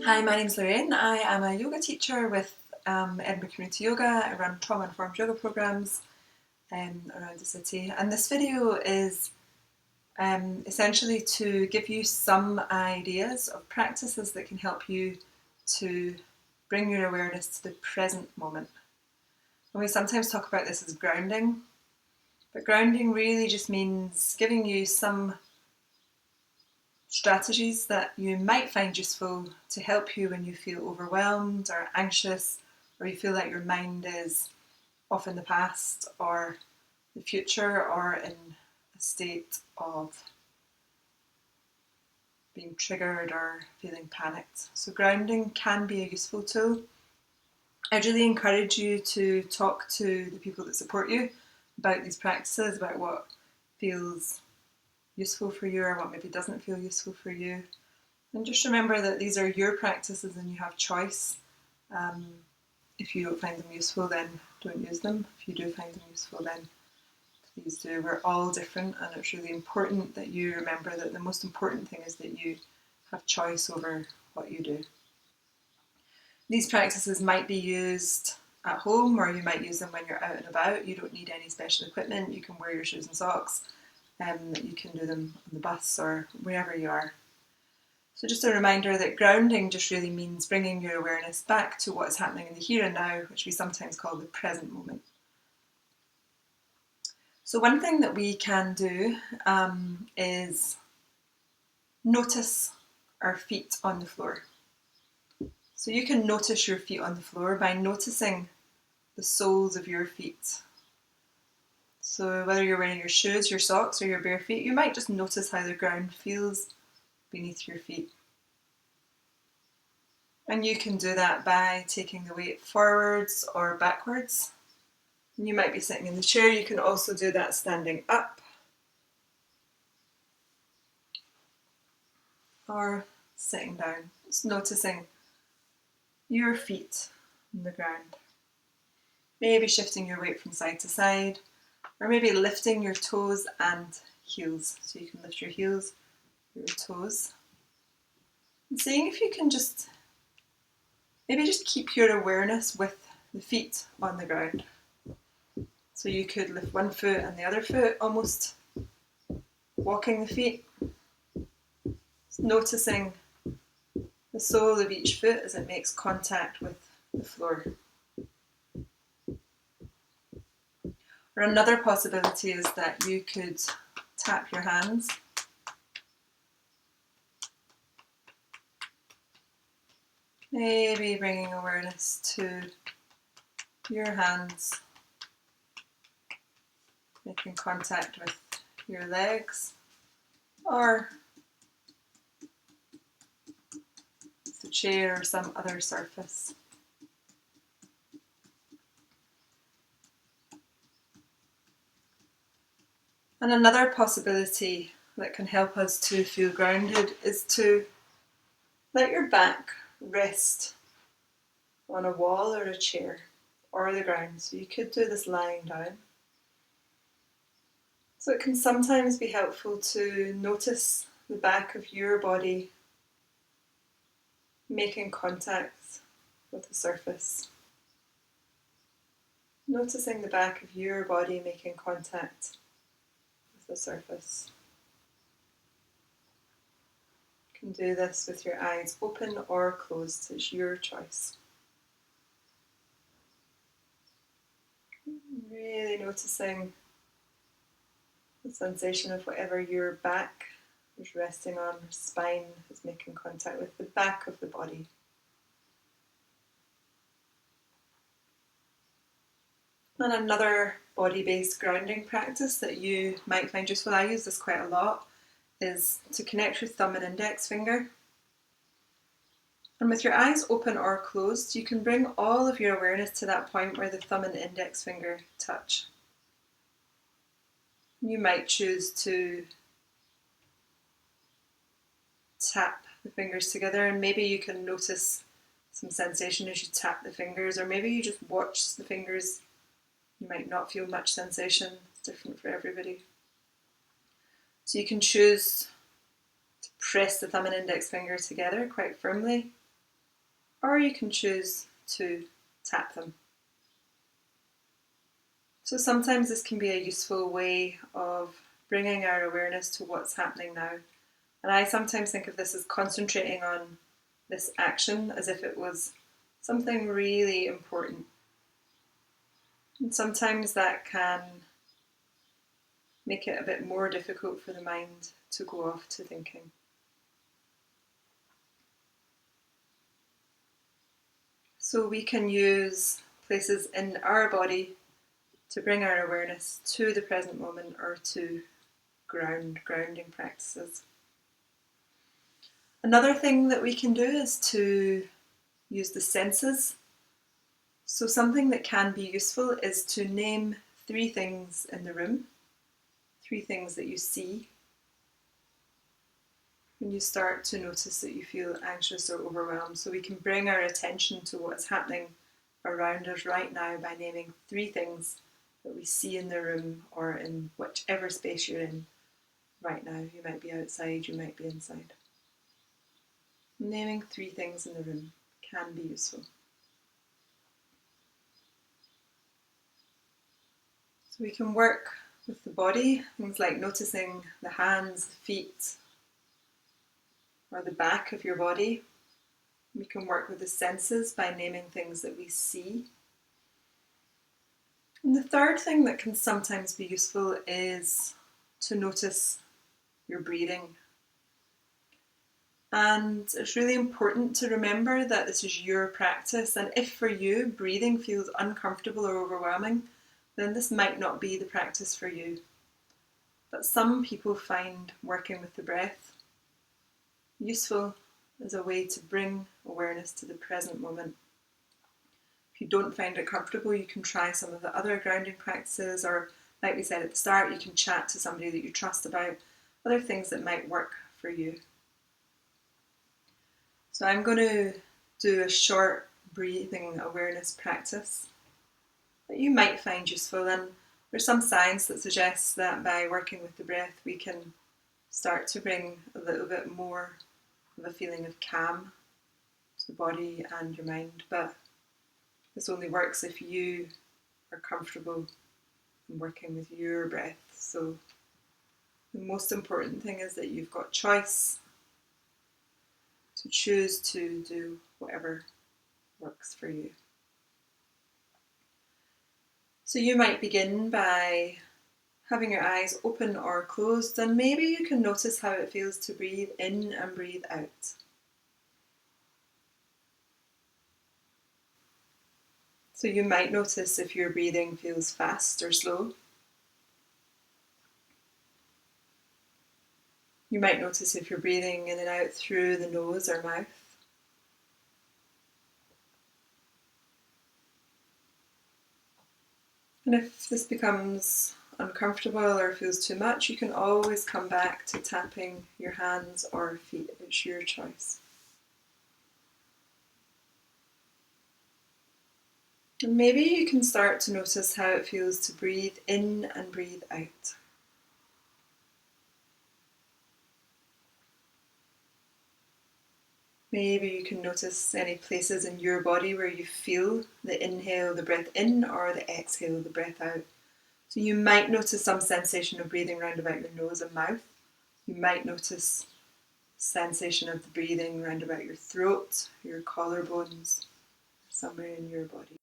Hi, my name's Lorraine. I am a yoga teacher with Edinburgh Community Yoga. I run trauma-informed yoga programs around the city, and this video is essentially to give you some ideas of practices that can help you to bring your awareness to the present moment. And we sometimes talk about this as grounding, but grounding really just means giving you some strategies that you might find useful to help you when you feel overwhelmed or anxious, or you feel like your mind is off in the past or the future, or in a state of being triggered or feeling panicked. So grounding can be a useful tool. I'd really encourage you to talk to the people that support you about these practices, about what feels useful for you or what maybe doesn't feel useful for you. And just remember that these are your practices and you have choice. If you don't find them useful, then don't use them. If you do find them useful, then please do. We're all different, and it's really important that you remember that the most important thing is that you have choice over what you do. These practices might be used at home, or you might use them when you're out and about. You don't need any special equipment. You can wear your shoes and socks. You can do them on the bus or wherever you are. So just a reminder that grounding just really means bringing your awareness back to what's happening in the here and now, which we sometimes call the present moment. So one thing that we can do is notice our feet on the floor. So you can notice your feet on the floor by noticing the soles of your feet. So whether you're wearing your shoes, your socks, or your bare feet, you might just notice how the ground feels beneath your feet. And you can do that by taking the weight forwards or backwards. And you might be sitting in the chair. You can also do that standing up or sitting down. Just noticing your feet on the ground. Maybe shifting your weight from side to side, or maybe lifting your toes and heels. So you can lift your heels, your toes. And seeing if you can just keep your awareness with the feet on the ground. So you could lift one foot and the other foot, almost walking the feet. Just noticing the sole of each foot as it makes contact with the floor. Or another possibility is that you could tap your hands. Maybe bringing awareness to your hands, making contact with your legs, or the chair or some other surface. And another possibility that can help us to feel grounded is to let your back rest on a wall or a chair or the ground. So you could do this lying down. So it can sometimes be helpful to notice the back of your body making contact with the surface. Noticing the back of your body making contact with the surface. You can do this with your eyes open or closed. It's your choice. Really noticing the sensation of whatever your back is resting on, or spine is making contact with the back of the body. And another body-based grounding practice that you might find useful, I use this quite a lot, is to connect your thumb and index finger. And with your eyes open or closed, you can bring all of your awareness to that point where the thumb and index finger touch. You might choose to tap the fingers together, and maybe you can notice some sensation as you tap the fingers, or maybe you just watch the fingers. You might not feel much sensation. It's different for everybody. So you can choose to press the thumb and index finger together quite firmly, or you can choose to tap them. So sometimes this can be a useful way of bringing our awareness to what's happening now. And I sometimes think of this as concentrating on this action as if it was something really important. And sometimes that can make it a bit more difficult for the mind to go off to thinking. So we can use places in our body to bring our awareness to the present moment or to grounding practices. Another thing that we can do is to use the senses. So something that can be useful is to name 3 things in the room, 3 things that you see when you start to notice that you feel anxious or overwhelmed. So we can bring our attention to what's happening around us right now by naming 3 things that we see in the room or in whichever space you're in right now. You might be outside, you might be inside. Naming 3 things in the room can be useful. So we can work with the body, things like noticing the hands, the feet, or the back of your body. We can work with the senses by naming things that we see. And the third thing that can sometimes be useful is to notice your breathing. And it's really important to remember that this is your practice, and if for you breathing feels uncomfortable or overwhelming, then this might not be the practice for you. But some people find working with the breath useful as a way to bring awareness to the present moment. If you don't find it comfortable, you can try some of the other grounding practices, or like we said at the start, you can chat to somebody that you trust about other things that might work for you. So I'm going to do a short breathing awareness practice that you might find useful, and there's some science that suggests that by working with the breath we can start to bring a little bit more of a feeling of calm to the body and your mind, but this only works if you are comfortable in working with your breath. So the most important thing is that you've got choice to choose to do whatever works for you. So you might begin by having your eyes open or closed, and maybe you can notice how it feels to breathe in and breathe out. So you might notice if your breathing feels fast or slow. You might notice if you're breathing in and out through the nose or mouth. And if this becomes uncomfortable or feels too much, you can always come back to tapping your hands or feet. It's your choice. And maybe you can start to notice how it feels to breathe in and breathe out. Maybe you can notice any places in your body where you feel the inhale, the breath in, or the exhale, the breath out. So you might notice some sensation of breathing round about your nose and mouth. You might notice sensation of the breathing round about your throat, your collarbones, somewhere in your body.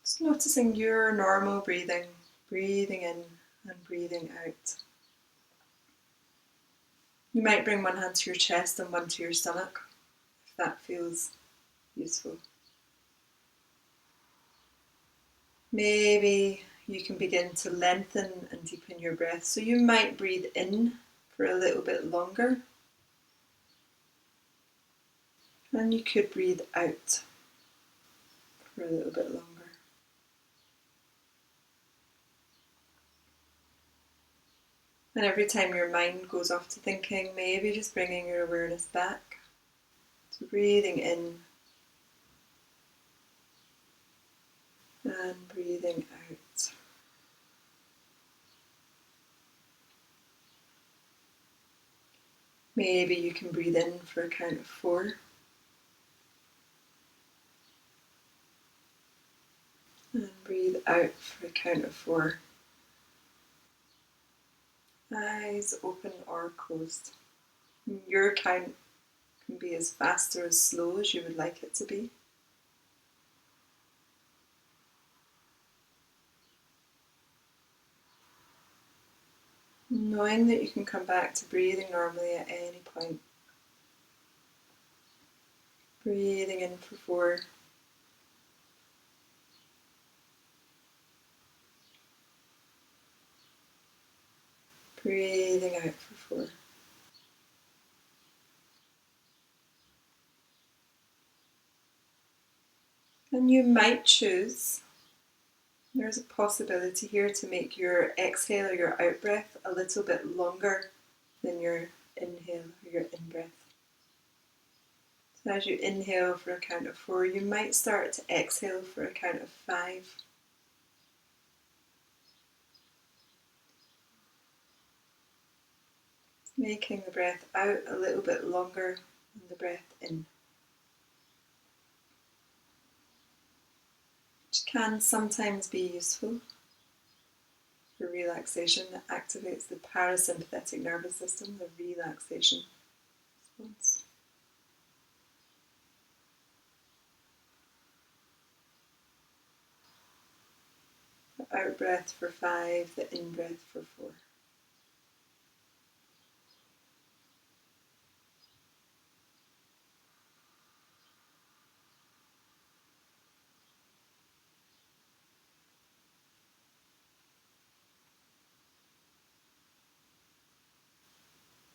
Just noticing your normal breathing, breathing in and breathing out. You might bring one hand to your chest and one to your stomach, if that feels useful. Maybe you can begin to lengthen and deepen your breath. So you might breathe in for a little bit longer. And you could breathe out for a little bit longer. And every time your mind goes off to thinking, maybe just bringing your awareness back to breathing in and breathing out. Maybe you can breathe in for a count of 4. And breathe out for a count of 4. Eyes open or closed. Your count can be as fast or as slow as you would like it to be. Knowing that you can come back to breathing normally at any point. Breathing in for 4. Breathing out for 4. And you might choose, there's a possibility here to make your exhale or your out breath a little bit longer than your inhale or your in breath. So as you inhale for a count of 4, you might start to exhale for a count of 5. Making the breath out a little bit longer than the breath in. Which can sometimes be useful for relaxation. That activates the parasympathetic nervous system, the relaxation response. The out breath for 5, the in breath for 4.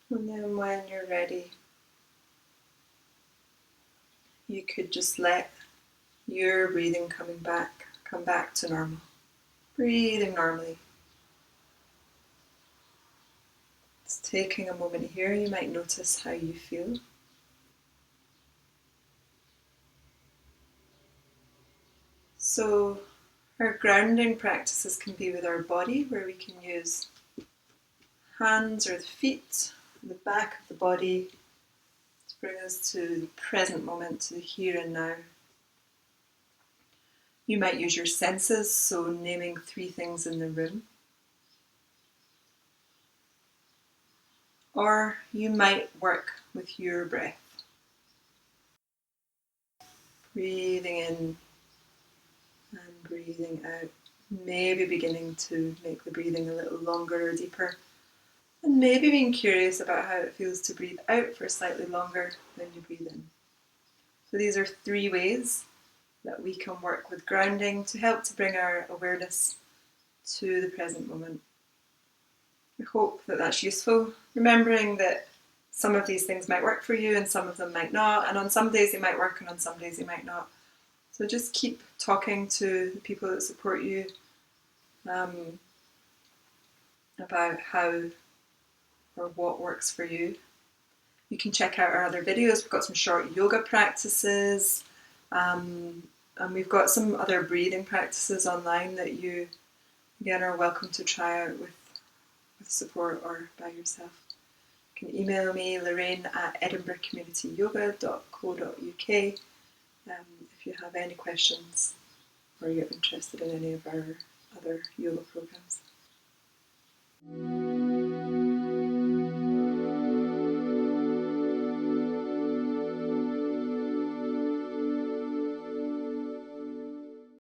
And then when you're ready, you could just let your breathing come back to normal. Breathing normally. Just taking a moment here, you might notice how you feel. So our grounding practices can be with our body, where we can use hands or the feet, the back of the body to bring us to the present moment, to the here and now. You might use your senses, so naming 3 things in the room. Or you might work with your breath. Breathing in and breathing out. Maybe beginning to make the breathing a little longer or deeper. And maybe being curious about how it feels to breathe out for slightly longer than you breathe in. So these are 3 ways that we can work with grounding to help to bring our awareness to the present moment. I hope that that's useful, remembering that some of these things might work for you and some of them might not, and on some days they might work and on some days they might not. So just keep talking to the people that support you about how or what works for you. You can check out our other videos. We've got some short yoga practices, and we've got some other breathing practices online that you, again, are welcome to try out with support or by yourself. You can email me, Lorraine at edinburghcommunityyoga.co.uk if you have any questions or you're interested in any of our other yoga programs.